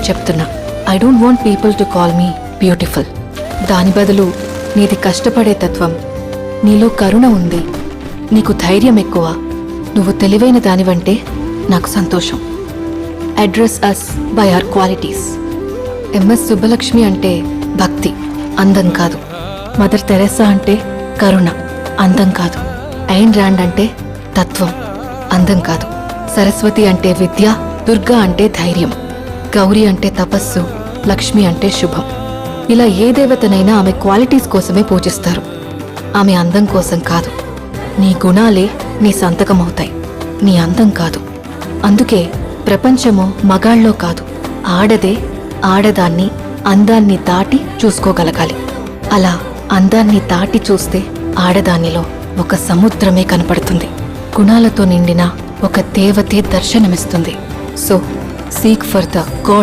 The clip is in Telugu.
చెప్తున్నా, I don't want people to call me beautiful. దాని బదులు నీది కష్టపడే తత్వం, నీలో కరుణ ఉంది, నీకు ధైర్యం ఎక్కువ, నువ్వు తెలివైన దానివంటే నాకు సంతోషం. Address us by our qualities. M S Subbulakshmi అంటే భక్తి, అందం కాదు. మదర్ తెరెసా అంటే కరుణ, అందం కాదు. ఐన్ ర్యాండ్ అంటే తత్వం, అందం కాదు. సరస్వతి అంటే విద్య, దుర్గా అంటే ధైర్యం, గౌరీ అంటే తపస్సు, లక్ష్మి అంటే శుభం. ఇలా ఏ దేవతనైనా ఆమె క్వాలిటీస్ కోసమే పూజిస్తారు, ఆమె అందం కోసం కాదు. నీ గుణాలే నీ సంతకమవుతాయి, నీ అందం కాదు. అందుకే ప్రపంచము మగాళ్ళలో కాదు, ఆడదే ఆడదాన్ని అందాన్ని దాటి చూసుకోగలగాలి. అలా అందాన్ని దాటి చూస్తే ఆడదానిలో ఒక సముద్రమే కనపడుతుంది, గుణాలతో నిండిన ఒక దేవతే దర్శనమిస్తుంది. So seek for the God.